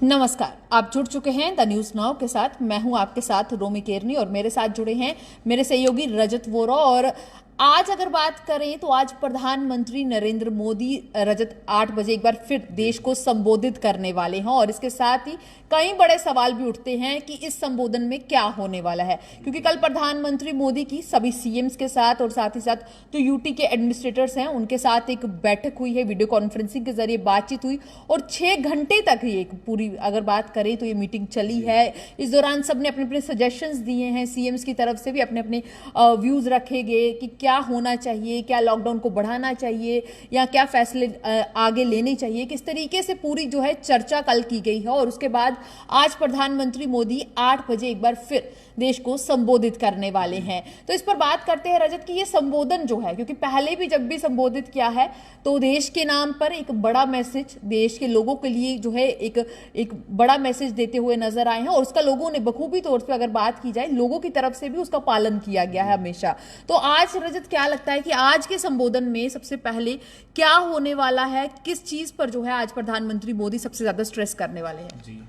नमस्कार, आप जुड़ चुके हैं द न्यूज नाउ के साथ। मैं हूं आपके साथ रोमी केरनी और मेरे साथ जुड़े हैं मेरे सहयोगी रजत वोरा। और आज अगर बात करें तो आज प्रधानमंत्री नरेंद्र मोदी रजत 8 बजे एक बार फिर देश को संबोधित करने वाले हैं और इसके साथ ही कई बड़े सवाल भी उठते हैं कि इस संबोधन में क्या होने वाला है, क्योंकि कल प्रधानमंत्री मोदी की सभी सीएम्स के साथ और साथ ही साथ जो यूटी के एडमिनिस्ट्रेटर्स हैं उनके साथ एक बैठक हुई है, वीडियो कॉन्फ्रेंसिंग के जरिए बातचीत हुई और 6 घंटे तक ही एक पूरी अगर बात करें तो ये मीटिंग चली है। इस दौरान सबने अपने अपने सजेशंस दिए हैं, सीएम्स की तरफ से भी अपने अपने व्यूज रखे गए कि क्या होना चाहिए, क्या लॉकडाउन को बढ़ाना चाहिए या क्या फैसले आगे लेने चाहिए, किस तरीके से पूरी जो है चर्चा कल की गई है। और उसके बाद आज प्रधानमंत्री मोदी 8 बजे एक बार फिर देश को संबोधित करने वाले हैं। तो इस पर बात करते हैं रजत कि ये संबोधन जो है, क्योंकि पहले भी जब भी संबोधित किया है तो देश के नाम पर एक बड़ा मैसेज, देश के लोगों के लिए जो है एक बड़ा मैसेज देते हुए नजर आए हैं और उसका लोगों ने बखूबी तौर पर अगर बात की जाए लोगों की तरफ से भी उसका पालन किया गया है हमेशा। तो आज रजत क्या लगता है कि आज के संबोधन में सबसे पहले क्या होने वाला है, किस चीज पर जो है आज प्रधानमंत्री मोदी सबसे ज्यादा स्ट्रेस करने वाले हैं? जी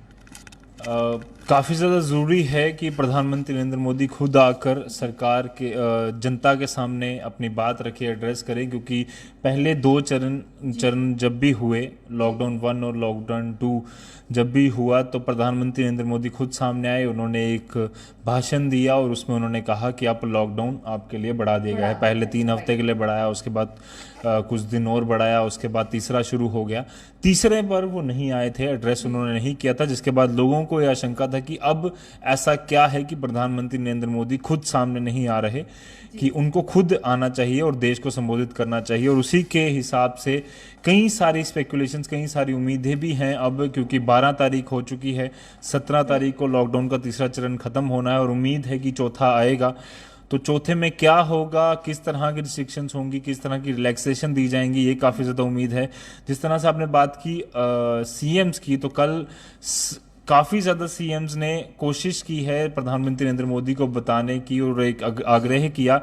काफ़ी ज़्यादा ज़रूरी है कि प्रधानमंत्री नरेंद्र मोदी खुद आकर सरकार के जनता के सामने अपनी बात रखे, एड्रेस करें, क्योंकि पहले 2 चरण जब भी हुए, लॉकडाउन 1 और लॉकडाउन 2 जब भी हुआ, तो प्रधानमंत्री नरेंद्र मोदी खुद सामने आए, उन्होंने एक भाषण दिया और उसमें उन्होंने कहा कि आप लॉकडाउन आपके लिए बढ़ा दिया गया है। पहले 3 हफ्ते के लिए बढ़ाया, उसके बाद कुछ दिन और बढ़ाया, उसके बाद तीसरा शुरू हो गया। तीसरे पर वो नहीं आए थे, एड्रेस उन्होंने नहीं किया था, जिसके बाद लोगों को यह आशंका था कि अब ऐसा क्या है कि प्रधानमंत्री नरेंद्र मोदी खुद सामने नहीं आ रहे, कि उनको खुद आना चाहिए और देश को संबोधित करना चाहिए। और उसी के हिसाब से कई सारी स्पेकुलेशंस, कई सारी उम्मीदें भी हैं अब, क्योंकि 12 तारीख हो चुकी है, 17 तारीख को लॉकडाउन का तीसरा चरण खत्म होना है और उम्मीद है कि चौथा आएगा। तो चौथे में क्या होगा, किस तरह की रिस्ट्रिक्शंस होंगी, किस तरह की रिलैक्सेशन दी जाएंगी, ये काफ़ी ज़्यादा उम्मीद है। जिस तरह से आपने बात की सीएम्स की, तो कल काफ़ी ज़्यादा सीएम्स ने कोशिश की है प्रधानमंत्री नरेंद्र मोदी को बताने की और एक आग्रह किया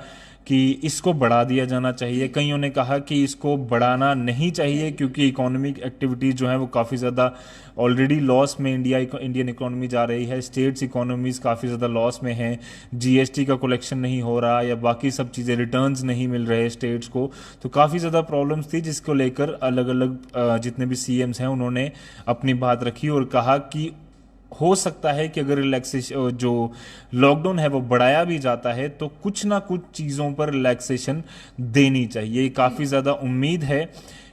कि इसको बढ़ा दिया जाना चाहिए। कईयों ने कहा कि इसको बढ़ाना नहीं चाहिए क्योंकि इकोनॉमिक एक्टिविटीज़ जो है वो काफ़ी ज़्यादा ऑलरेडी लॉस में इंडियन इकोनॉमी जा रही है, स्टेट्स इकोनॉमीज़ काफ़ी ज़्यादा लॉस में हैं, जीएसटी का कलेक्शन नहीं हो रहा या बाकी सब चीज़ें, रिटर्न्स नहीं मिल रहे स्टेट्स को, तो काफ़ी ज़्यादा प्रॉब्लम्स थी, जिसको लेकर अलग अलग जितने भी सीएम्स हैं उन्होंने अपनी बात रखी और कहा कि हो सकता है कि अगर रिलैक्सेशन, जो लॉकडाउन है वो बढ़ाया भी जाता है, तो कुछ ना कुछ चीज़ों पर रिलैक्सेशन देनी चाहिए। काफ़ी ज़्यादा उम्मीद है,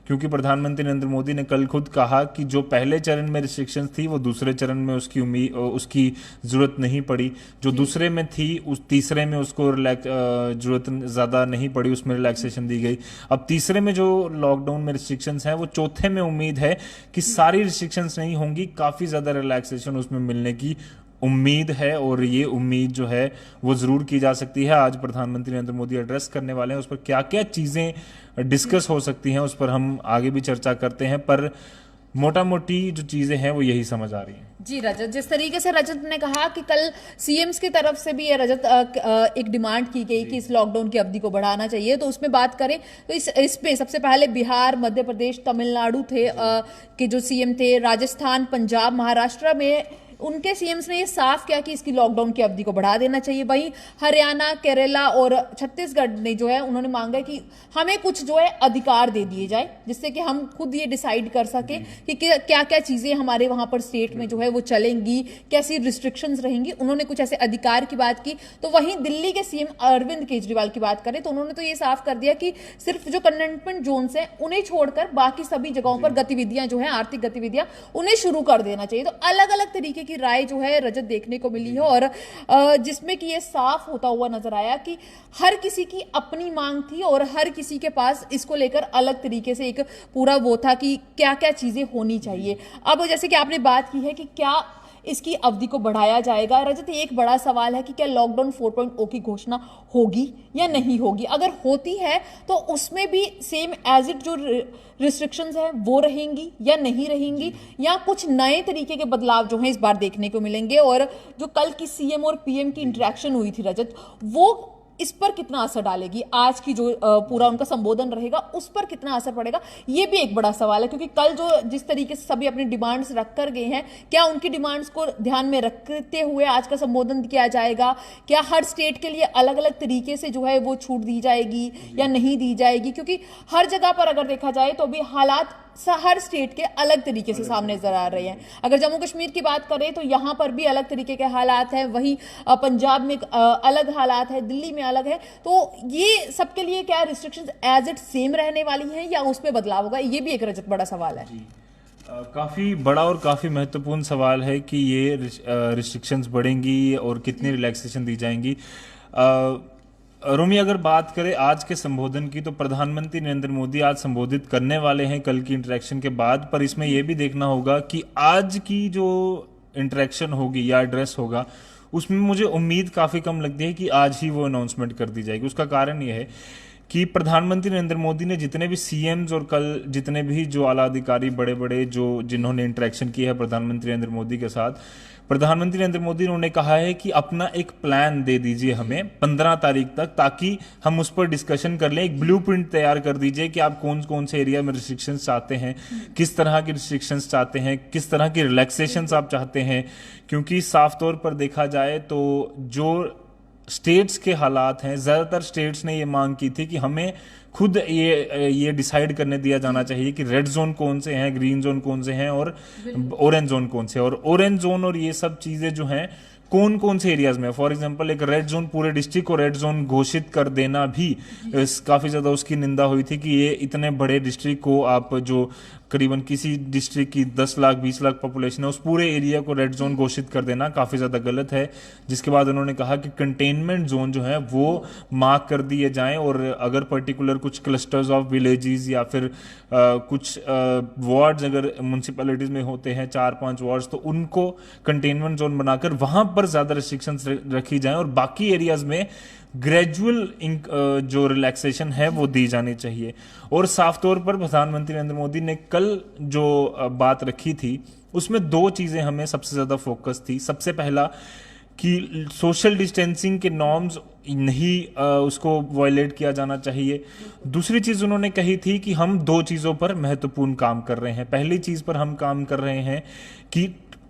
क्योंकि प्रधानमंत्री नरेंद्र मोदी ने कल खुद कहा कि जो पहले चरण में रिस्ट्रिक्शंस थी वो दूसरे चरण में उसकी ज़रूरत नहीं पड़ी, जो दूसरे में थी उस तीसरे में उसको ज़रूरत ज़्यादा नहीं पड़ी, उसमें रिलैक्सेशन दी गई। अब तीसरे में जो लॉकडाउन में रिस्ट्रिक्शंस हैं वो चौथे में उम्मीद है कि सारी रिस्ट्रिक्शंस नहीं होंगी, काफ़ी ज़्यादा रिलैक्सेशन उसमें मिलने की उम्मीद है और ये उम्मीद जो है वो ज़रूर की जा सकती है। आज प्रधानमंत्री नरेंद्र मोदी एड्रेस करने वाले हैं, उस पर क्या क्या चीज़ें डिस्कस हो सकती हैं उस पर हम आगे भी चर्चा करते हैं, पर मोटा मोटी जो चीज़ें हैं वो यही समझ आ रही हैं। जी रजत, जिस तरीके से रजत ने कहा कि कल सीएम्स की तरफ से भी ये रजत एक डिमांड की गई कि इस लॉकडाउन की अवधि को बढ़ाना चाहिए, तो उसमें बात करें तो इसमें सबसे पहले बिहार, मध्य प्रदेश, तमिलनाडु थे के जो सीएम थे, राजस्थान, पंजाब, महाराष्ट्र में उनके सीएम्स ने ये साफ किया कि इसकी लॉकडाउन की अवधि को बढ़ा देना चाहिए। वहीं हरियाणा, केरला और छत्तीसगढ़ ने जो है उन्होंने मांगा कि हमें कुछ जो है अधिकार दे दिए जाए, जिससे कि हम खुद ये डिसाइड कर सके कि क्या क्या चीजें हमारे वहां पर स्टेट में जो है वो चलेंगी, कैसी रिस्ट्रिक्शंस रहेंगी। उन्होंने कुछ ऐसे अधिकार की बात की। तो वहीं दिल्ली के सीएम अरविंद केजरीवाल की बात करें तो उन्होंने तो ये साफ कर दिया कि सिर्फ जो कंटेनमेंट जोन्स हैं उन्हें छोड़कर बाकी सभी जगहों पर गतिविधियां जो है, आर्थिक गतिविधियां, उन्हें शुरू कर देना चाहिए। तो अलग अलग तरीके की राय जो है रजत देखने को मिली है और जिसमें कि ये साफ होता हुआ नजर आया कि हर किसी की अपनी मांग थी और हर किसी के पास इसको लेकर अलग तरीके से एक पूरा वो था कि क्या क्या चीजें होनी चाहिए। अब जैसे कि आपने बात की है कि क्या इसकी अवधि को बढ़ाया जाएगा, रजत एक बड़ा सवाल है कि क्या लॉकडाउन 4.0 की घोषणा होगी या नहीं होगी। अगर होती है तो उसमें भी सेम एज इट जो रिस्ट्रिक्शंस हैं वो रहेंगी या नहीं रहेंगी, या कुछ नए तरीके के बदलाव जो हैं इस बार देखने को मिलेंगे। और जो कल की सीएम और पीएम की इंटरेक्शन हुई थी रजत, वो इस पर कितना असर डालेगी, आज की जो पूरा उनका संबोधन रहेगा उस पर कितना असर पड़ेगा, ये भी एक बड़ा सवाल है। क्योंकि कल जो जिस तरीके से सभी अपनी डिमांड्स रख कर गए हैं, क्या उनकी डिमांड्स को ध्यान में रखते हुए आज का संबोधन किया जाएगा? क्या हर स्टेट के लिए अलग अलग तरीके से जो है वो छूट दी जाएगी या नहीं दी जाएगी? क्योंकि हर जगह पर अगर देखा जाए तो अभी हालात हर स्टेट के अलग तरीके से सामने नजर आ रहे हैं। अगर जम्मू कश्मीर की बात करें तो यहां पर भी अलग तरीके के हालात हैं, वहीं पंजाब में अलग हालात है, दिल्ली में अलग है। तो ये सबके लिए क्या रिस्ट्रिक्शंस एज इट सेम रहने वाली हैं या उसमें बदलाव होगा? ये भी एक रजत बड़ा सवाल है। काफ़ी बड़ा और काफ़ी महत्वपूर्ण सवाल है कि ये रिस्ट्रिक्शंस बढ़ेंगी और कितनी रिलैक्सेशन दी जाएंगी। रोमी, अगर बात करें आज के संबोधन की, तो प्रधानमंत्री नरेंद्र मोदी आज संबोधित करने वाले हैं कल की इंटरेक्शन के बाद। पर इसमें यह भी देखना होगा कि आज की जो इंटरेक्शन होगी या एड्रेस होगा, उसमें मुझे उम्मीद काफ़ी कम लगती है कि आज ही वो अनाउंसमेंट कर दी जाएगी। उसका कारण यह है कि प्रधानमंत्री नरेंद्र मोदी ने जितने भी सीएम्स और कल जितने भी जो आला अधिकारी बड़े बड़े जिन्होंने इंटरेक्शन किया है प्रधानमंत्री नरेंद्र मोदी के साथ, प्रधानमंत्री नरेंद्र मोदी ने उन्हें कहा है कि अपना एक प्लान दे दीजिए हमें 15 तारीख तक, ताकि हम उस पर डिस्कशन कर लें। एक ब्लूप्रिंट तैयार कर दीजिए कि आप कौन कौन से एरिया में रिस्ट्रिक्शंस चाहते हैं, किस तरह की रिस्ट्रिक्शंस चाहते हैं, किस तरह की रिलैक्सेशंस आप चाहते हैं। क्योंकि साफ तौर पर देखा जाए तो जो स्टेट्स के हालात हैं, ज़्यादातर स्टेट्स ने ये मांग की थी कि हमें खुद ये डिसाइड करने दिया जाना चाहिए कि रेड जोन कौन से हैं, ग्रीन जोन कौन से हैं और ऑरेंज जोन कौन से हैं। और ऑरेंज जोन और ये सब चीज़ें जो हैं कौन कौन से एरियाज में, फॉर एग्जांपल एक रेड जोन, पूरे डिस्ट्रिक्ट को रेड जोन घोषित कर देना भी काफ़ी ज़्यादा उसकी निंदा हुई थी कि ये इतने बड़े डिस्ट्रिक्ट को आप जो करीबन किसी डिस्ट्रिक्ट की 10 लाख 20 लाख पॉपुलेशन है, उस पूरे एरिया को रेड जोन घोषित कर देना काफ़ी ज़्यादा गलत है। जिसके बाद उन्होंने कहा कि कंटेनमेंट जोन जो है वो मार्क कर दिए जाएं और अगर पर्टिकुलर कुछ क्लस्टर्स ऑफ विलेजेस या फिर कुछ वार्ड्स अगर म्यूनसिपैलिटीज़ में होते हैं 4-5 वार्ड्स, तो उनको कंटेनमेंट जोन बनाकर वहाँ पर ज़्यादा रिस्ट्रिक्शंस रखी जाएं और बाकी एरियाज़ में ग्रेजुअल जो रिलैक्सेशन है वो दी जानी चाहिए। और साफ तौर पर प्रधानमंत्री नरेंद्र मोदी ने कल जो बात रखी थी उसमें 2 चीज़ें हमें सबसे ज़्यादा फोकस थी। सबसे पहला कि सोशल डिस्टेंसिंग के नॉर्म्स नहीं उसको वायलेट किया जाना चाहिए। दूसरी चीज़ उन्होंने कही थी कि हम 2 चीज़ों पर महत्वपूर्ण काम कर रहे हैं। पहली चीज़ पर हम काम कर रहे हैं कि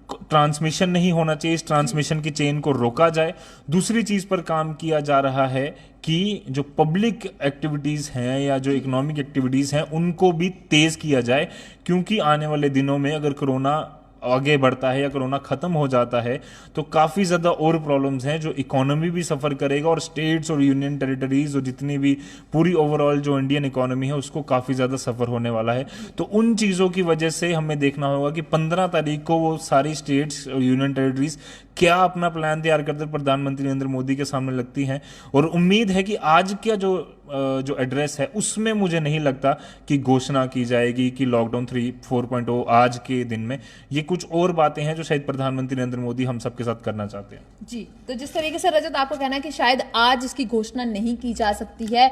ट्रांसमिशन नहीं होना चाहिए, इस ट्रांसमिशन की चेन को रोका जाए। दूसरी चीज पर काम किया जा रहा है कि जो पब्लिक एक्टिविटीज हैं या जो इकोनॉमिक एक्टिविटीज हैं उनको भी तेज किया जाए, क्योंकि आने वाले दिनों में अगर कोरोना आगे बढ़ता है या कोरोना खत्म हो जाता है तो काफ़ी ज़्यादा और प्रॉब्लम्स हैं, जो इकोनॉमी भी सफ़र करेगा और स्टेट्स और यूनियन टेरिटरीज और जितनी भी पूरी ओवरऑल जो इंडियन इकोनॉमी है उसको काफ़ी ज़्यादा सफ़र होने वाला है। तो उन चीज़ों की वजह से हमें देखना होगा कि 15 तारीख को वो सारी स्टेट्स और यूनियन टेरिटरीज क्या अपना प्लान तैयार करते हुए नरेंद्र मोदी के सामने लगती हैं। और उम्मीद है कि आज का जो एड्रेस है उसमें मुझे नहीं लगता कि घोषणा की जाएगी कि लॉकडाउन 4.0 आज के दिन में। ये कुछ और बातें हैं जो शायद प्रधानमंत्री नरेंद्र मोदी हम सबके साथ करना चाहते हैं। जी, तो जिस तरीके से रजत आपको कहना है कि शायद आज इसकी घोषणा नहीं की जा सकती है,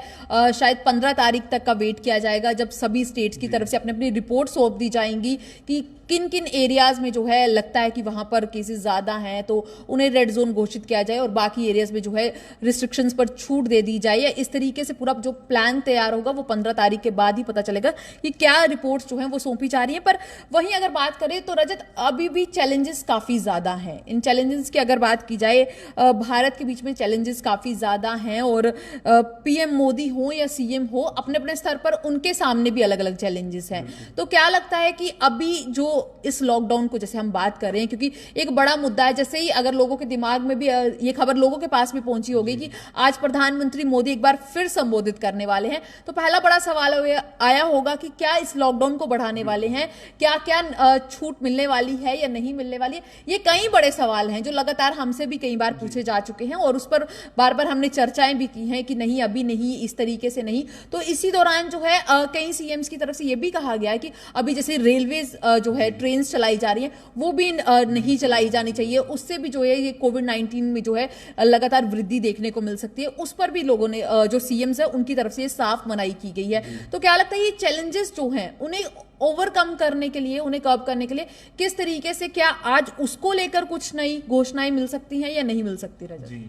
शायद 15 तारीख तक का वेट किया जाएगा जब सभी स्टेट्स की तरफ से अपनी अपनी रिपोर्ट सौंप दी जाएंगी कि किन किन एरियाज में जो है लगता है कि वहां पर केसेस ज्यादा हैं तो उन्हें रेड जोन घोषित किया जाए और बाकी एरियाज में जो है रिस्ट्रिक्शंस पर छूट दे दी जाए। इस तरीके से पूरा जो प्लान तैयार होगा वो 15 तारीख के बाद ही पता चलेगा कि क्या रिपोर्ट्स जो हैं वो सौंपी जा रही हैं। पर वहीं अगर बात करें तो रजत अभी भी चैलेंजेस काफी ज्यादा हैं। इन चैलेंजेस की अगर बात की जाए, भारत के बीच में चैलेंजेस काफी ज्यादा हैं और पीएम मोदी हो या सीएम हो, अपने अपने स्तर पर उनके सामने भी अलग अलग चैलेंजेस हैं। तो क्या लगता है कि अभी जो इस लॉकडाउन को जैसे हम बात कर रहे हैं, क्योंकि एक बड़ा मुद्दा है, जैसे ही अगर लोगों के दिमाग में भी ये खबर लोगों के पास भी पहुंची होगी कि आज प्रधानमंत्री मोदी एक बार फिर संबोधित करने वाले हैं, तो पहला बड़ा सवाल आया होगा कि क्या इस लॉकडाउन को बढ़ाने वाले हैं, क्या क्या छूट मिलने वाली है या नहीं मिलने वाली है। ये कई बड़े सवाल हैं जो लगातार हमसे भी कई बार पूछे जा चुके हैं और उस पर बार बार हमने चर्चाएं भी की हैं कि नहीं अभी नहीं, इस तरीके से नहीं। तो इसी दौरान जो है कई सीएम्स की तरफ से यह भी कहा गया है कि अभी जैसे रेलवेज जो है ट्रेन चलाई जा रही है वो भी नहीं चलाई जानी चाहिए, उससे भी जो है ये कोविड-19 में जो है लगातार वृद्धि देखने को मिल सकती है। उस पर भी लोगों ने जो सीएम्स है उनकी तरफ से साफ मनाही की गई है। तो क्या लगता है ये चैलेंजेस जो हैं उन्हें ओवरकम करने के लिए, उन्हें कर्व करने के लिए किस तरीके से, क्या आज उसको लेकर कुछ नई घोषणाएं मिल सकती हैं या नहीं मिल सकती? रजत जी,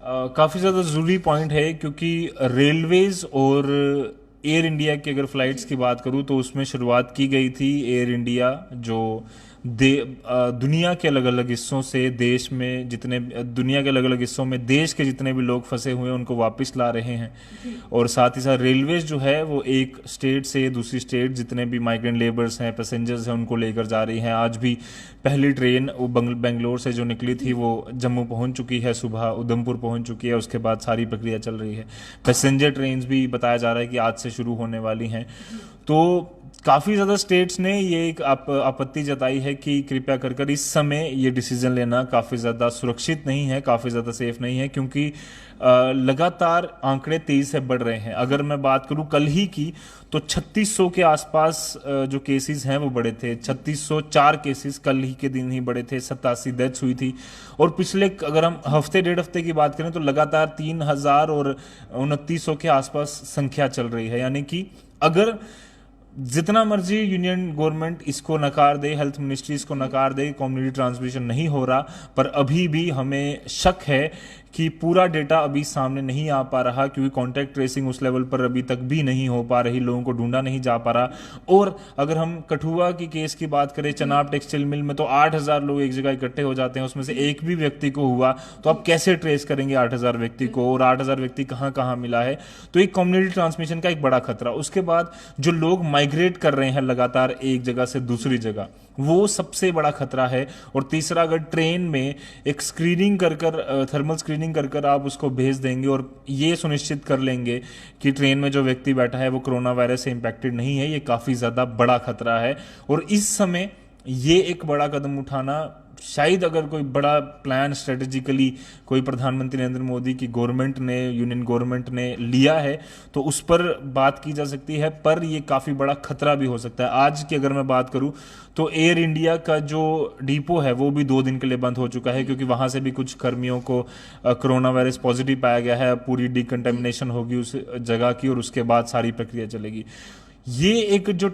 काफ़ी ज़्यादा ज़रूरी पॉइंट है क्योंकि रेलवेज और एयर इंडिया की अगर फ्लाइट्स की बात करूं तो उसमें शुरुआत की गई थी। एयर इंडिया जो दुनिया के अलग अलग हिस्सों से देश में जितने दुनिया के अलग अलग हिस्सों में देश के जितने भी लोग फंसे हुए हैं उनको वापस ला रहे हैं, और साथ ही साथ रेलवेज जो है वो एक स्टेट से दूसरी स्टेट जितने भी माइग्रेंट लेबर्स हैं, पैसेंजर्स हैं, उनको लेकर जा रही हैं। आज भी पहली ट्रेन वो बेंगलोर से जो निकली थी वो जम्मू पहुंच चुकी है, सुबह उधमपुर पहुंच चुकी है, उसके बाद सारी प्रक्रिया चल रही है। पैसेंजर ट्रेन्स भी बताया जा रहा है कि आज से शुरू होने वाली हैं। तो काफ़ी ज़्यादा स्टेट्स ने ये एक आपत्ति जताई है कि कृपया कर इस समय ये डिसीजन लेना काफ़ी ज़्यादा सुरक्षित नहीं है, काफ़ी ज़्यादा सेफ नहीं है, क्योंकि लगातार आंकड़े तेज़ी से बढ़ रहे हैं। अगर मैं बात करूं कल ही की तो 3600 के आसपास जो केसेस हैं वो बढ़े थे। 3604 केसेस कल ही के दिन ही बढ़े थे, 87 डेथ्स हुई थी। और पिछले अगर हम हफ्ते डेढ़ हफ्ते की बात करें तो लगातार 3000 और 2900 के आसपास संख्या चल रही है। यानी कि अगर जितना मर्जी यूनियन गवर्नमेंट इसको नकार दे, हेल्थ मिनिस्ट्री इसको नकार दे, कम्युनिटी ट्रांसमिशन नहीं हो रहा, पर अभी भी हमें शक है कि पूरा डेटा अभी सामने नहीं आ पा रहा, क्योंकि कॉन्टैक्ट ट्रेसिंग उस लेवल पर अभी तक भी नहीं हो पा रही, लोगों को ढूंढा नहीं जा पा रहा। और अगर हम कठुआ की केस की बात करें, चनाब टेक्सटाइल मिल में तो 8000 लोग एक जगह इकट्ठे हो जाते हैं, उसमें से एक भी व्यक्ति को हुआ तो आप कैसे ट्रेस करेंगे 8000 व्यक्ति को, और 8000 व्यक्ति कहाँ कहाँ मिला है। तो एक कम्युनिटी ट्रांसमिशन का एक बड़ा खतरा। उसके बाद जो लोग माइग्रेट कर रहे हैं लगातार एक जगह से दूसरी जगह, वो सबसे बड़ा खतरा है। और तीसरा, अगर ट्रेन में एक स्क्रीनिंग कर थर्मल स्क्रीनिंग कर आप उसको भेज देंगे और ये सुनिश्चित कर लेंगे कि ट्रेन में जो व्यक्ति बैठा है वो कोरोना वायरस से इंपैक्टेड नहीं है, ये काफी ज्यादा बड़ा खतरा है। और इस समय ये एक बड़ा कदम उठाना, शायद अगर कोई बड़ा प्लान स्ट्रेटेजिकली कोई प्रधानमंत्री नरेंद्र मोदी की गवर्नमेंट ने, यूनियन गवर्नमेंट ने लिया है तो उस पर बात की जा सकती है, पर यह काफ़ी बड़ा खतरा भी हो सकता है। आज की अगर मैं बात करूं तो एयर इंडिया का जो डिपो है वो भी 2 दिन के लिए बंद हो चुका है, क्योंकि वहां से भी कुछ कर्मियों को कोरोना वायरस पॉजिटिव पाया गया है। पूरी डिकंटेमिनेशन होगी उस जगह की और उसके बाद सारी प्रक्रिया चलेगी। ये एक जो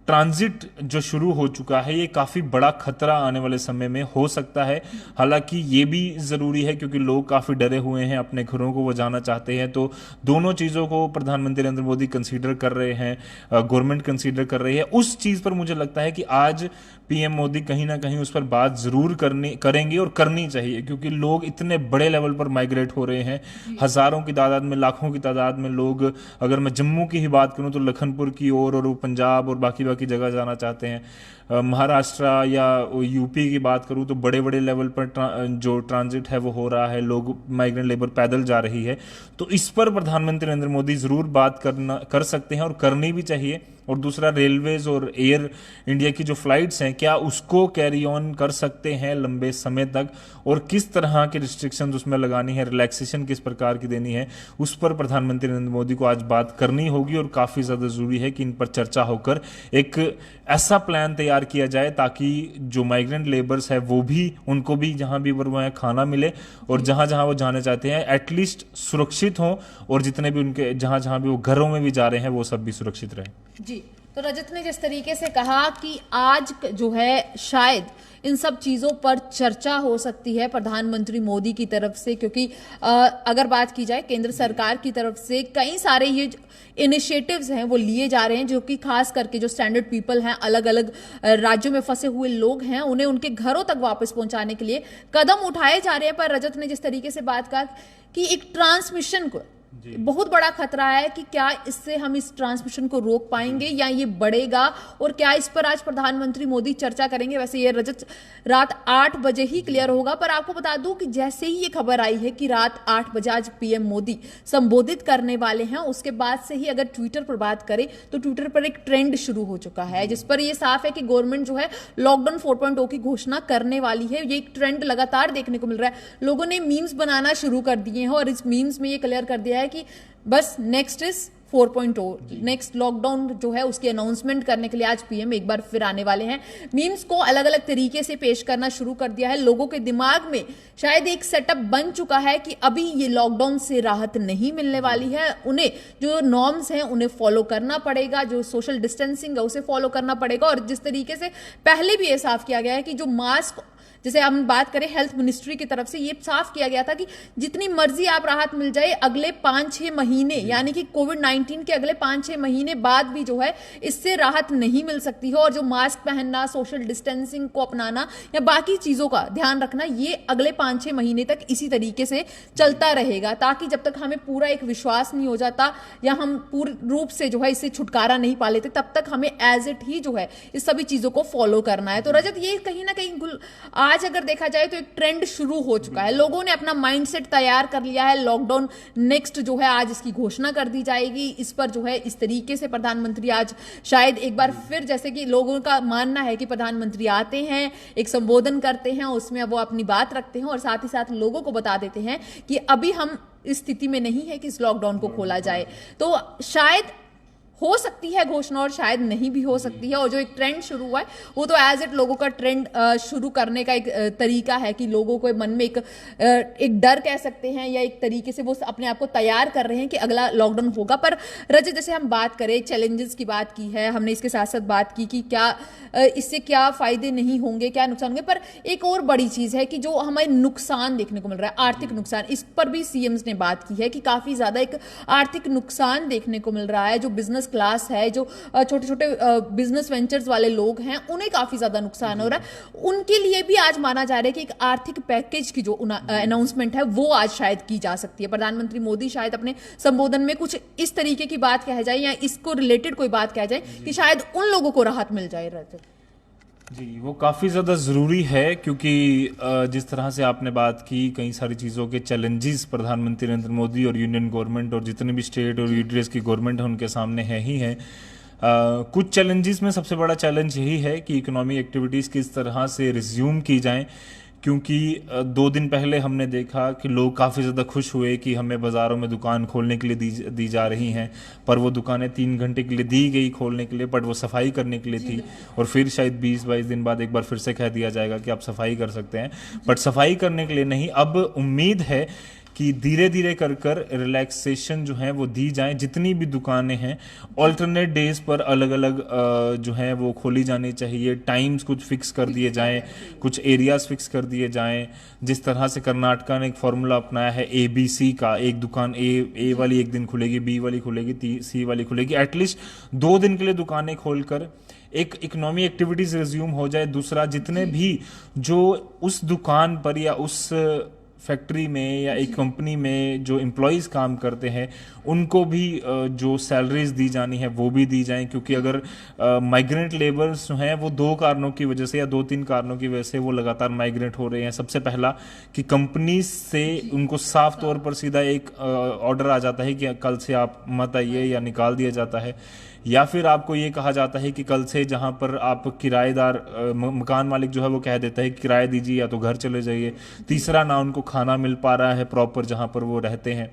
ट्रांजिट जो शुरू हो चुका है, ये काफी बड़ा खतरा आने वाले समय में हो सकता है। हालांकि ये भी जरूरी है क्योंकि लोग काफी डरे हुए हैं, अपने घरों को वो जाना चाहते हैं। तो दोनों चीजों को प्रधानमंत्री नरेंद्र मोदी कंसीडर कर रहे हैं, गवर्नमेंट कंसीडर कर रही है। उस चीज पर मुझे लगता है कि आज पीएम मोदी कहीं ना कहीं उस पर बात जरूर करेंगे और करनी चाहिए, क्योंकि लोग इतने बड़े लेवल पर माइग्रेट हो रहे हैं, हजारों की तादाद में, लाखों की तादाद में लोग। अगर मैं जम्मू की ही बात करूं तो लखनपुर की ओर और पंजाब और बाकी जगह जाना चाहते हैं। महाराष्ट्र या यूपी की बात करूं तो बड़े बड़े लेवल पर जो ट्रांजिट है वो हो रहा है, लोग माइग्रेंट लेबर पैदल जा रही है। तो इस पर प्रधानमंत्री नरेंद्र मोदी जरूर बात कर सकते हैं और करनी भी चाहिए। और दूसरा, रेलवेज और एयर इंडिया की जो फ्लाइट्स हैं, क्या उसको कैरी ऑन कर सकते हैं लंबे समय तक, और किस तरह के रिस्ट्रिक्शंस उसमें लगानी है, रिलैक्सेशन किस प्रकार की देनी है, उस पर प्रधानमंत्री नरेंद्र मोदी को आज बात करनी होगी। और काफ़ी ज़्यादा ज़रूरी है कि इन पर चर्चा होकर एक ऐसा प्लान तैयार किया जाए ताकि जो माइग्रेंट लेबर्स है वो भी, उनको भी जहां भी वो हैं खाना मिले, और जहां जहां वो जाने चाहते हैं एटलीस्ट सुरक्षित हों, और जितने भी उनके जहां जहां भी वो घरों में भी जा रहे हैं वो सब भी सुरक्षित रहे। जी, तो रजत ने जिस तरीके से कहा कि आज जो है शायद इन सब चीज़ों पर चर्चा हो सकती है प्रधानमंत्री मोदी की तरफ से, क्योंकि अगर बात की जाए केंद्र सरकार की तरफ से कई सारे ये इनिशिएटिव्स हैं वो लिए जा रहे हैं, जो कि खास करके जो स्टैंडर्ड पीपल हैं, अलग अलग राज्यों में फंसे हुए लोग हैं, उन्हें उनके घरों तक वापस पहुंचाने के लिए कदम उठाए जा रहे हैं। पर रजत ने जिस तरीके से बात कहा कि एक ट्रांसमिशन को बहुत बड़ा खतरा है कि क्या इससे हम इस ट्रांसमिशन को रोक पाएंगे या ये बढ़ेगा, और क्या इस पर आज प्रधानमंत्री मोदी चर्चा करेंगे। वैसे ये रजत रात 8 बजे ही क्लियर होगा, पर आपको बता दूं कि जैसे ही ये खबर आई है कि रात 8 बजे आज पीएम मोदी संबोधित करने वाले हैं, उसके बाद से ही अगर ट्विटर पर बात करें तो ट्विटर पर एक ट्रेंड शुरू हो चुका है जिस पर यह साफ है कि गवर्नमेंट जो है लॉकडाउन 4.0 की घोषणा करने वाली है। ये एक ट्रेंड लगातार देखने को मिल रहा है। लोगों ने मीम्स बनाना शुरू कर दिए हैं और इस मीम्स में ये क्लियर कर दिया है कि बस नेक्स्ट इज 4.0 नेक्स्ट लॉकडाउन जो है उसकी अनाउंसमेंट करने के लिए आज पीएम एक बार फिर आने वाले हैं। मीम्स को अलग अलग तरीके से पेश करना शुरू कर दिया है। लोगों के दिमाग में शायद एक सेटअप बन चुका है कि अभी ये लॉकडाउन से राहत नहीं मिलने वाली है, उन्हें जो नॉर्म्स हैं उन्हें फॉलो करना पड़ेगा, जो सोशल डिस्टेंसिंग है उसे फॉलो करना पड़ेगा। और जिस तरीके से पहले भी ये साफ किया गया है कि जो मास्क, जैसे हम बात करें हेल्थ मिनिस्ट्री की तरफ से ये साफ किया गया था कि जितनी मर्जी आप राहत मिल जाए अगले 5-6 महीने, यानी कि कोविड-19 के अगले 5-6 महीने बाद भी जो है इससे राहत नहीं मिल सकती है। और जो मास्क पहनना, सोशल डिस्टेंसिंग को अपनाना या बाकी चीजों का ध्यान रखना, ये अगले 5-6 महीने तक इसी तरीके से चलता रहेगा, ताकि जब तक हमें पूरा एक विश्वास नहीं हो जाता या हम पूर्ण रूप से जो है इससे छुटकारा नहीं पा लेते, तब तक हमें एज इट ही जो है इस सभी चीजों को फॉलो करना है। तो रजत, ये कहीं ना कहीं आज अगर देखा जाए तो एक ट्रेंड शुरू हो चुका है। लोगों ने अपना माइंडसेट तैयार कर लिया है। लॉकडाउन नेक्स्ट जो है आज इसकी घोषणा कर दी जाएगी। इस पर जो है इस तरीके से प्रधानमंत्री आज शायद एक बार फिर, जैसे कि लोगों का मानना है कि प्रधानमंत्री आते हैं, एक संबोधन करते हैं, उसमें वो अपनी बात रखते हैं और साथ ही साथ लोगों को बता देते हैं कि अभी हम इस स्थिति में नहीं है कि इस लॉकडाउन को खोला जाए। तो शायद हो सकती है घोषणा और शायद नहीं भी हो सकती है। और जो एक ट्रेंड शुरू हुआ है वो तो एज इट लोगों का ट्रेंड शुरू करने का एक तरीका है कि लोगों को मन में एक डर कह सकते हैं या एक तरीके से वो अपने आप को तैयार कर रहे हैं कि अगला लॉकडाउन होगा। पर रजत, जैसे हम बात करें, चैलेंजेस की बात की है हमने, इसके साथ साथ बात की कि क्या इससे क्या फायदे नहीं होंगे, क्या नुकसान होंगे, पर एक और बड़ी चीज है कि जो हमें नुकसान देखने को मिल रहा है, आर्थिक नुकसान, इस पर भी सीएम्स ने बात की है कि काफी ज्यादा एक आर्थिक नुकसान देखने को मिल रहा है। जो बिजनेस क्लास है, जो छोटे छोटे बिजनेस वेंचर्स वाले लोग हैं, उन्हें काफी ज्यादा नुकसान हो रहा है। उनके लिए भी आज माना जा रहा है कि एक आर्थिक पैकेज की जो अनाउंसमेंट है वो आज शायद की जा सकती है। प्रधानमंत्री मोदी शायद अपने संबोधन में कुछ इस तरीके की बात कह जाए या इसको रिलेटेड कोई बात कह जाए कि शायद उन लोगों को राहत मिल जाए। जी, वो काफ़ी ज़्यादा ज़रूरी है, क्योंकि जिस तरह से आपने बात की, कई सारी चीज़ों के चैलेंजेस प्रधानमंत्री नरेंद्र मोदी और यूनियन गवर्नमेंट और जितने भी स्टेट और यूटीएस की गवर्नमेंट है उनके सामने है ही है। कुछ चैलेंजेस में सबसे बड़ा चैलेंज यही है कि इकोनॉमिक एक्टिविटीज़ किस तरह से रिज्यूम की जाएं, क्योंकि 2 दिन पहले हमने देखा कि लोग काफ़ी ज़्यादा खुश हुए कि हमें बाज़ारों में दुकान खोलने के लिए दी जा रही हैं, पर वो दुकानें 3 घंटे के लिए दी गई खोलने के लिए, बट वो सफाई करने के लिए थी। और फिर शायद 20-22 दिन बाद एक बार फिर से कह दिया जाएगा कि आप सफाई कर सकते हैं, बट सफाई करने के लिए नहीं। अब उम्मीद है कि धीरे धीरे कर रिलैक्सेशन जो है वो दी जाए। जितनी भी दुकानें हैं ऑल्टरनेट डेज पर अलग अलग जो है वो खोली जानी चाहिए। टाइम्स कुछ फिक्स कर दिए जाएं, कुछ एरियाज फिक्स कर दिए जाएं। जिस तरह से कर्नाटका ने एक फॉर्मूला अपनाया है ABC का, एक दुकान ए वाली एक दिन खुलेगी, B वाली खुलेगी, C वाली खुलेगी। एटलीस्ट 2 दिन के लिए दुकानें खोलकर एक इकोनॉमी एक्टिविटीज रिज्यूम हो जाए। दूसरा, जितने भी जो उस दुकान पर या उस फैक्ट्री में या एक कंपनी में जो एम्प्लॉयज़ काम करते हैं उनको भी जो सैलरीज दी जानी है वो भी दी जाएं, क्योंकि अगर माइग्रेंट लेबर्स जो हैं वो 2 कारणों की वजह से या 2-3 कारणों की वजह से वो लगातार माइग्रेट हो रहे हैं। सबसे पहला कि कंपनी से उनको साफ तौर पर सीधा एक ऑर्डर आ जाता है कि कल से आप मत आइए, या निकाल दिया जाता है, या फिर आपको ये कहा जाता है कि कल से जहां पर आप किराएदार मकान मालिक जो है वो कह देता है कि किराया दीजिए या तो घर चले जाइए। तीसरा, ना उनको खाना मिल पा रहा है प्रॉपर जहां पर वो रहते हैं।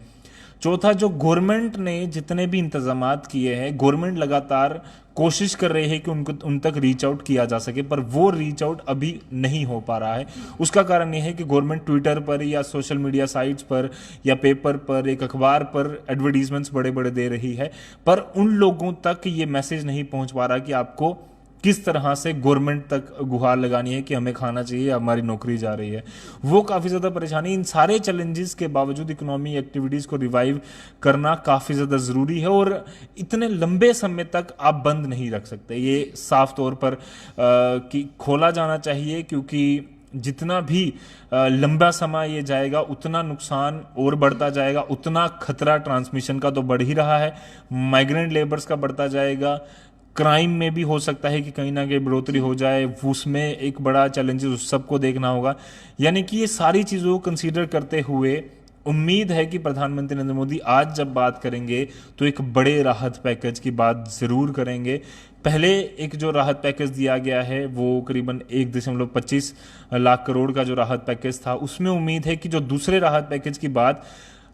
चौथा, जो गवर्नमेंट ने जितने भी इंतजामात किए हैं, गवर्नमेंट लगातार कोशिश कर रही है कि उन तक रीच आउट किया जा सके, पर वो रीच आउट अभी नहीं हो पा रहा है। उसका कारण यह है कि गवर्नमेंट ट्विटर पर या सोशल मीडिया साइट्स पर या पेपर पर, एक अखबार पर एडवर्टीजमेंट्स बड़े बड़े दे रही है, पर उन लोगों तक ये मैसेज नहीं पहुंच पा रहा कि आपको किस तरह से गवर्नमेंट तक गुहार लगानी है कि हमें खाना चाहिए, हमारी नौकरी जा रही है। वो काफ़ी ज़्यादा परेशानी। इन सारे चैलेंजेस के बावजूद इकोनॉमी एक्टिविटीज़ को रिवाइव करना काफ़ी ज़्यादा ज़रूरी है, और इतने लंबे समय तक आप बंद नहीं रख सकते। ये साफ तौर पर कि खोला जाना चाहिए, क्योंकि जितना भी लंबा समय ये जाएगा उतना नुकसान और बढ़ता जाएगा, उतना खतरा ट्रांसमिशन का तो बढ़ ही रहा है, माइग्रेंट लेबर्स का बढ़ता जाएगा। क्राइम में भी हो सकता है कि कहीं ना कहीं बढ़ोतरी हो जाए, उसमें एक बड़ा चैलेंजेस उस सबको देखना होगा। यानी कि ये सारी चीज़ों को कंसीडर करते हुए उम्मीद है कि प्रधानमंत्री नरेंद्र मोदी आज जब बात करेंगे तो एक बड़े राहत पैकेज की बात ज़रूर करेंगे। पहले एक जो राहत पैकेज दिया गया है वो करीबन 1.25 लाख करोड़ का जो राहत पैकेज था, उसमें उम्मीद है कि जो दूसरे राहत पैकेज की बात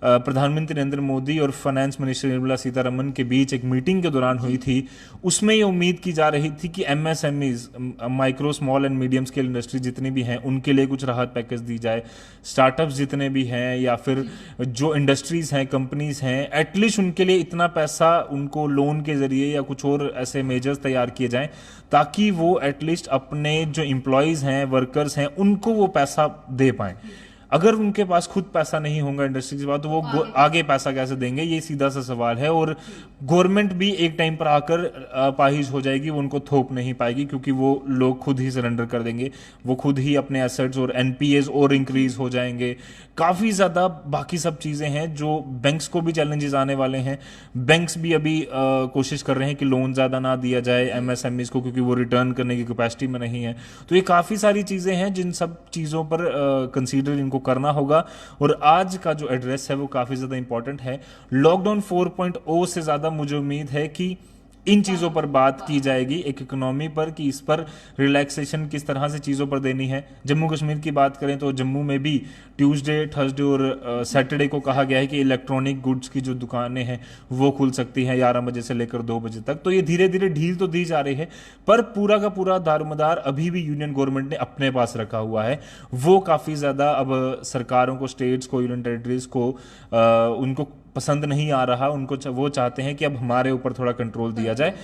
प्रधानमंत्री नरेंद्र मोदी और फाइनेंस मिनिस्टर निर्मला सीतारमन के बीच एक मीटिंग के दौरान हुई थी, उसमें ये उम्मीद की जा रही थी कि MSMEs, micro small and medium scale industry जितनी भी हैं उनके लिए कुछ राहत पैकेज दी जाए, स्टार्टअप्स जितने भी हैं या फिर जो इंडस्ट्रीज हैं, कंपनीज हैं, एटलीस्ट उनके लिए इतना पैसा उनको लोन के जरिए या कुछ और ऐसे मेजर्स तैयार किए जाएं ताकि वो एटलीस्ट अपने जो एम्प्लॉयज हैं, वर्कर्स हैं, उनको वो पैसा दे पाएं। अगर उनके पास खुद पैसा नहीं होगा इंडस्ट्री के बाद, तो वो आगे पैसा कैसे देंगे, ये सीधा सा सवाल है। और गवर्नमेंट भी एक टाइम पर आकर अपाहिज हो जाएगी, वो उनको थोप नहीं पाएगी क्योंकि वो लोग खुद ही सरेंडर कर देंगे, वो खुद ही अपने एसेट्स और एनपीएस और इंक्रीज हो जाएंगे। काफी ज्यादा बाकी सब चीजें हैं जो बैंक्स को भी चैलेंजेस आने वाले हैं। बैंक्स भी अभी कोशिश कर रहे हैं कि लोन ज्यादा ना दिया जाए एमएसएमईज को क्योंकि वो रिटर्न करने की कैपेसिटी में नहीं है। तो ये काफी सारी चीजें हैं जिन सब चीजों पर कंसीडर इनको करना होगा। और आज का जो एड्रेस है वो काफी ज्यादा इंपॉर्टेंट है। लॉकडाउन 4.0 से ज्यादा मुझे उम्मीद है कि इन चीजों पर बात की जाएगी, एक इकोनॉमी पर, कि इस पर रिलैक्सेशन किस तरह से चीजों पर देनी है। जम्मू कश्मीर की बात करें तो जम्मू में भी ट्यूसडे, थर्सडे और सैटरडे को कहा गया है कि इलेक्ट्रॉनिक गुड्स की जो दुकानें हैं वो खुल सकती हैं 11 बजे से लेकर 2 बजे तक। तो ये धीरे धीरे ढील तो दी जा रही है, पर पूरा का पूरा दारोमदार अभी भी यूनियन गवर्नमेंट ने अपने पास रखा हुआ है। वो काफी ज्यादा अब सरकारों को, स्टेट्स को, यूनियन टेरिटरीज को उनको पसंद नहीं आ रहा। उनको वो चाहते हैं कि अब हमारे ऊपर थोड़ा कंट्रोल दिया जाए।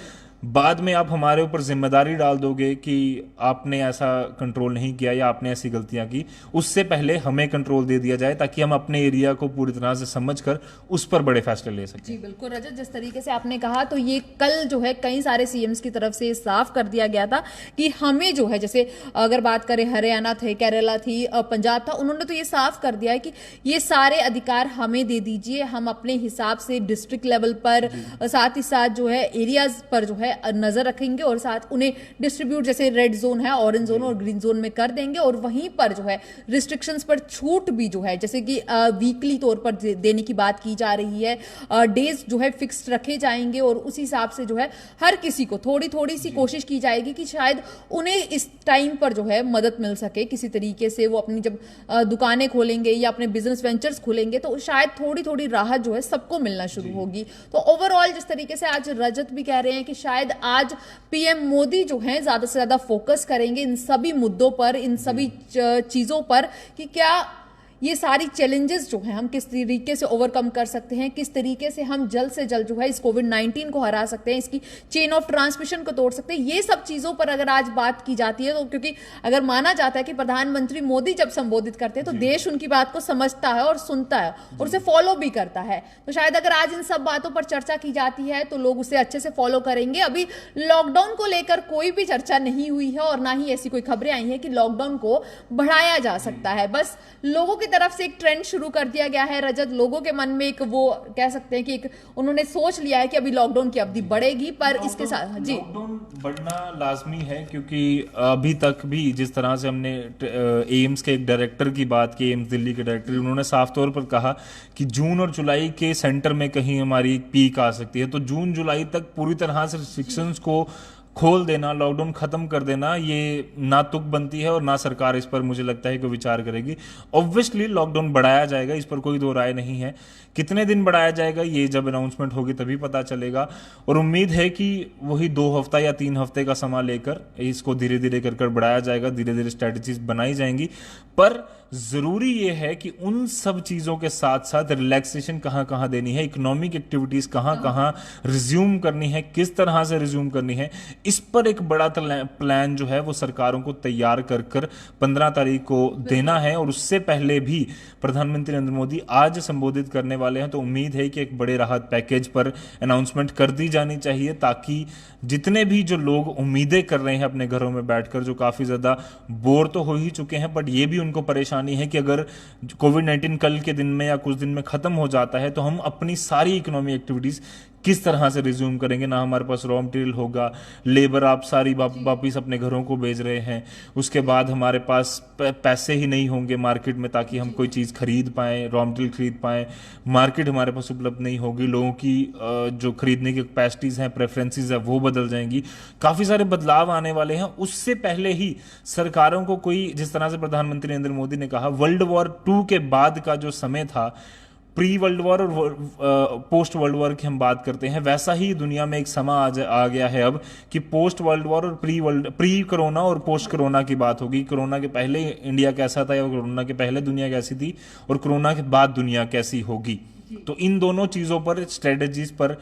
बाद में आप हमारे ऊपर जिम्मेदारी डाल दोगे कि आपने ऐसा कंट्रोल नहीं किया या आपने ऐसी गलतियां की, उससे पहले हमें कंट्रोल दे दिया जाए ताकि हम अपने एरिया को पूरी तरह से समझकर उस पर बड़े फैसले ले सकें। जी बिल्कुल रजत, जिस तरीके से आपने कहा तो ये कल जो है कई सारे सीएम्स की तरफ से साफ कर दिया गया था कि हमें जो है, जैसे अगर बात करें हरियाणा थे, केरला थी, पंजाब था, उन्होंने तो ये साफ कर दिया है कि ये सारे अधिकार हमें दे दीजिए, हम अपने हिसाब से डिस्ट्रिक्ट लेवल पर, साथ ही साथ जो है एरियाज पर जो है नजर रखेंगे और साथ उन्हें डिस्ट्रीब्यूट, जैसे रेड जोन है, ऑरेंज जोन और ग्रीन जोन में कर देंगे। और वहीं पर जो है रिस्ट्रिक्शंस पर छूट भी जो है, जैसे कि वीकली तौर पर देने की बात की जा रही है, डेज जो है फिक्स्ड रखे जाएंगे और उस हिसाब से जो है हर किसी को थोड़ी थोड़ी सी कोशिश की जाएगी कि शायद उन्हें इस टाइम पर जो है मदद मिल सके किसी तरीके से। वो अपनी जब दुकानें खोलेंगे या अपने बिजनेस वेंचर्स खोलेंगे तो शायद थोड़ी थोड़ी राहत जो है सबको मिलना शुरू होगी। तो ओवरऑल जिस तरीके से आज रजत भी कह रहे हैं कि शायद आज पीएम मोदी जो हैं ज्यादा से ज्यादा फोकस करेंगे इन सभी मुद्दों पर, इन सभी चीजों पर कि क्या ये सारी चैलेंजेस जो हैं हम किस तरीके से ओवरकम कर सकते हैं, किस तरीके से हम जल्द से जल्द जो है इस कोविड-19 को हरा सकते हैं, इसकी चेन ऑफ ट्रांसमिशन को तोड़ सकते हैं। ये सब चीजों पर अगर आज बात की जाती है तो क्योंकि अगर माना जाता है कि प्रधानमंत्री मोदी जब संबोधित करते हैं तो देश उनकी बात को समझता है और सुनता है और उसे फॉलो भी करता है। तो शायद अगर आज इन सब बातों पर चर्चा की जाती है तो लोग उसे अच्छे से फॉलो करेंगे। अभी लॉकडाउन को लेकर कोई भी चर्चा नहीं हुई है और ना ही ऐसी कोई खबरें आई हैं कि लॉकडाउन को बढ़ाया जा सकता है। बस लोगों की तरफ से एक ट्रेंड शुरू कर दिया गया है रजत, लोगों के मन में एक वो कह सकते हैं कि एक उन्होंने सोच लिया है कि अभी लॉकडाउन की अवधि बढ़ेगी, पर इसके साथ जी लॉकडाउन बढ़ना लाजमी है क्योंकि अभी तक भी जिस तरह से हमने एम्स के एक डायरेक्टर की बात की, एम्स दिल्ली के डायरेक्टर, उन्होंने साफ तौर पर कहा कि जून और जुलाई के सेंटर में कहीं हमारी पीक आ सकती है। तो जून जुलाई तक पूरी तरह से रिस्ट्रिक्शंस को खोल देना, लॉकडाउन खत्म कर देना, ये ना तुक बनती है और ना सरकार इस पर मुझे लगता है कि विचार करेगी। ऑब्वियसली लॉकडाउन बढ़ाया जाएगा, इस पर कोई दो राय नहीं है। कितने दिन बढ़ाया जाएगा ये जब अनाउंसमेंट होगी तभी पता चलेगा। और उम्मीद है कि वही 2 हफ्ता या 3 हफ्ते का समय लेकर इसको धीरे धीरे कर बढ़ाया जाएगा, धीरे धीरे स्ट्रेटजीज बनाई जाएंगी। पर जरूरी यह है कि उन सब चीजों के साथ साथ रिलैक्सेशन कहां कहां देनी है, इकोनॉमिक एक्टिविटीज कहां कहां रिज्यूम करनी है, किस तरह से रिज्यूम करनी है, इस पर एक बड़ा प्लान जो है वो सरकारों को तैयार कर 15 तारीख को देना है। और उससे पहले भी प्रधानमंत्री नरेंद्र मोदी आज संबोधित करने वाले हैं, तो उम्मीद है कि एक बड़े राहत पैकेज पर अनाउंसमेंट कर दी जानी चाहिए ताकि जितने भी जो लोग उम्मीदें कर रहे हैं अपने घरों में बैठकर, जो काफी ज्यादा बोर तो हो ही चुके हैं, बट ये भी उनको परेशानी है कि अगर कोविड-19 कल के दिन में या कुछ दिन में खत्म हो जाता है तो हम अपनी सारी इकोनॉमिक एक्टिविटीज किस तरह से रिज्यूम करेंगे। ना हमारे पास रॉ मटेरियल होगा, लेबर आप सारी वापिस अपने घरों को भेज रहे हैं, उसके बाद हमारे पास पैसे ही नहीं होंगे मार्केट में ताकि हम कोई चीज़ खरीद पाएं, रॉ मटेरियल खरीद पाएं, मार्केट हमारे पास उपलब्ध नहीं होगी, लोगों की जो खरीदने की कैपेसिटीज हैं, प्रेफरेंसेस है, वो बदल जाएंगी, काफ़ी सारे बदलाव आने वाले हैं। उससे पहले ही सरकारों को कोई, जिस तरह से प्रधानमंत्री नरेंद्र मोदी ने कहा, वर्ल्ड वॉर 2 के बाद का जो समय था प्री वर्ल्ड वॉर और पोस्ट वर्ल्ड वॉर की हम बात करते हैं, वैसा ही दुनिया में एक समय आ गया है अब कि पोस्ट वर्ल्ड वॉर और प्री कोरोना और पोस्ट कोरोना की बात होगी। कोरोना के पहले इंडिया कैसा था या कोरोना के पहले दुनिया कैसी थी और कोरोना के बाद दुनिया कैसी होगी। तो इन दोनों चीज़ों पर, स्ट्रेटजीज पर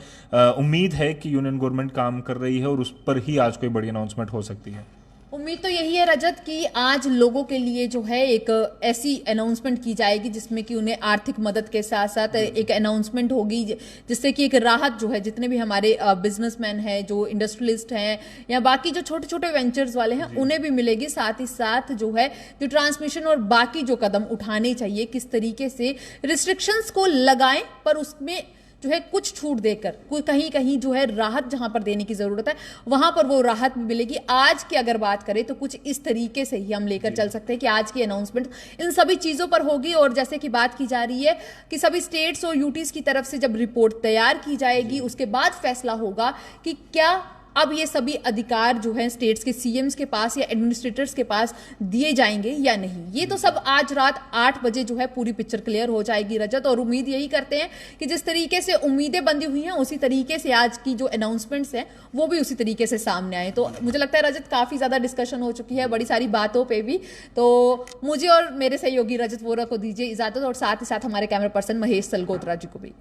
उम्मीद है कि यूनियन गवर्नमेंट काम कर रही है और उस पर ही आज कोई बड़ी अनाउंसमेंट हो सकती है। उम्मीद तो यही है रजत कि आज लोगों के लिए जो है एक ऐसी अनाउंसमेंट की जाएगी जिसमें कि उन्हें आर्थिक मदद के साथ साथ एक अनाउंसमेंट होगी जिससे कि एक राहत जो है जितने भी हमारे बिजनेसमैन हैं, जो इंडस्ट्रियलिस्ट हैं या बाकी जो छोटे छोटे वेंचर्स वाले हैं उन्हें भी मिलेगी। साथ ही साथ जो है जो ट्रांसमिशन और बाकी जो कदम उठाने चाहिए, किस तरीके से रिस्ट्रिक्शंस को लगाएं पर उसमें जो है कुछ छूट देकर कोई कहीं कहीं जो है राहत जहां पर देने की जरूरत है वहां पर वो राहत भी मिलेगी। आज की अगर बात करें तो कुछ इस तरीके से ही हम लेकर चल सकते हैं कि आज की अनाउंसमेंट इन सभी चीजों पर होगी। और जैसे कि बात की जा रही है कि सभी स्टेट्स और यूटीज की तरफ से जब रिपोर्ट तैयार की जाएगी उसके बाद फैसला होगा कि क्या अब ये सभी अधिकार जो हैं स्टेट्स के सीएम्स के पास या एडमिनिस्ट्रेटर्स के पास दिए जाएंगे या नहीं। ये तो सब आज रात 8 बजे जो है पूरी पिक्चर क्लियर हो जाएगी रजत। और उम्मीद यही करते हैं कि जिस तरीके से उम्मीदें बंधी हुई हैं उसी तरीके से आज की जो अनाउंसमेंट्स हैं वो भी उसी तरीके से सामने आए। तो मुझे लगता है रजत काफी ज्यादा डिस्कशन हो चुकी है बड़ी सारी बातों पर भी। तो मुझे और मेरे सहयोगी रजत वोरा को दीजिए इजाजत और साथ ही साथ हमारे कैमरा पर्सन महेश सलगोत्रा जी को भी।